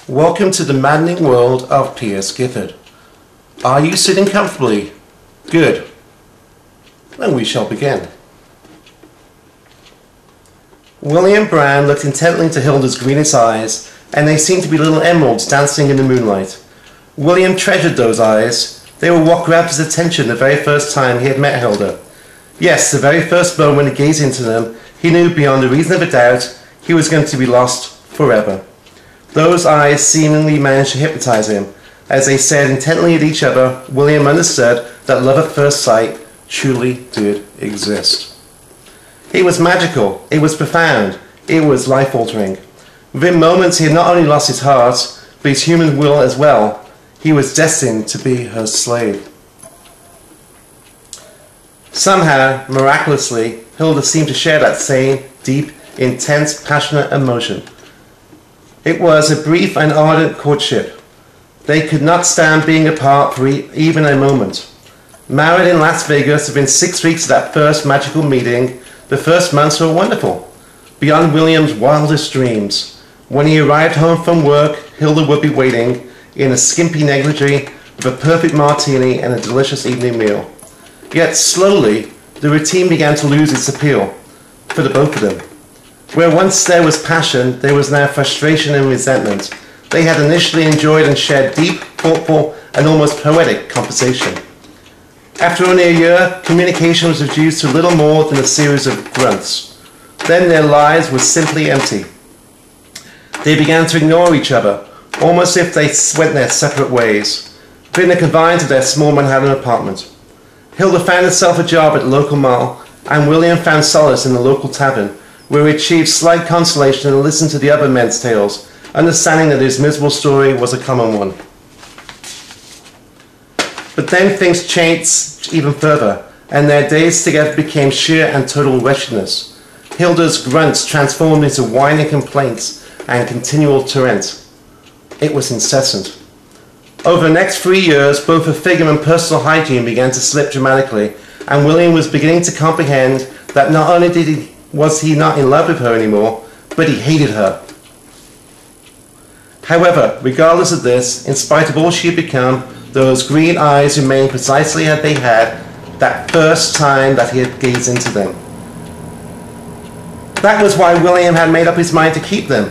Welcome to the maddening world of P.S. Gifford. Are you sitting comfortably? Good. Then we shall begin. William Brown looked intently into Hilda's greenish eyes, and they seemed to be little emeralds dancing in the moonlight. William treasured those eyes. They were what grabbed his attention the very first time he had met Hilda. Yes, the very first moment he gazed into them, he knew beyond a reason of a doubt he was going to be lost forever. Those eyes seemingly managed to hypnotize him. As they stared intently at each other, William understood that love at first sight truly did exist. It was magical, it was profound, it was life-altering. Within moments he had not only lost his heart, but his human will as well. He was destined to be her slave. Somehow, miraculously, Hilda seemed to share that same deep, intense, passionate emotion. It was a brief and ardent courtship. They could not stand being apart for even a moment. Married in Las Vegas within 6 weeks of that first magical meeting, the first months were wonderful, beyond William's wildest dreams. When he arrived home from work, Hilda would be waiting in a skimpy negligee with a perfect martini and a delicious evening meal. Yet slowly, the routine began to lose its appeal for the both of them. Where once there was passion, there was now frustration and resentment. They had initially enjoyed and shared deep, thoughtful, and almost poetic conversation. After only a year, communication was reduced to little more than a series of grunts. Then their lives were simply empty. They began to ignore each other, almost as if they went their separate ways, within the confines of their small Manhattan apartment. Hilda found herself a job at the local mall, and William found solace in the local tavern, where he achieved slight consolation and listened to the other men's tales, understanding that his miserable story was a common one. But then things changed even further, and their days together became sheer and total wretchedness. Hilda's grunts transformed into whining complaints and continual torrent. It was incessant. Over the next 3 years, both her figure and personal hygiene began to slip dramatically, and William was beginning to comprehend that not only was he not in love with her anymore, but he hated her. However, regardless of this, in spite of all she had become, those green eyes remained precisely as they had that first time that he had gazed into them. That was why William had made up his mind to keep them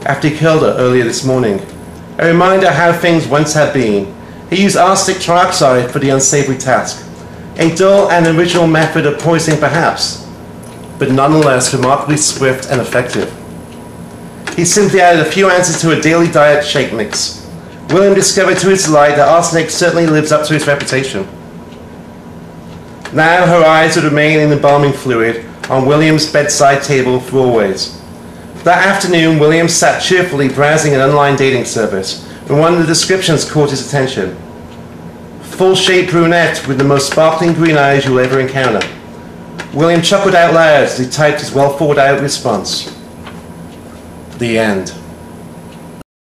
after he killed her earlier this morning. A reminder of how things once had been. He used arsenic trioxide for the unsavory task. A dull and original method of poisoning perhaps, but nonetheless remarkably swift and effective. He simply added a few ounces to a daily diet shake mix. William discovered to his delight that arsenic certainly lives up to its reputation. Now her eyes would remain in the embalming fluid on William's bedside table for always. That afternoon, William sat cheerfully browsing an online dating service when one of the descriptions caught his attention. Full-shaped brunette with the most sparkling green eyes you'll ever encounter. William chuckled out loud as he typed his well-thought-out response. The end.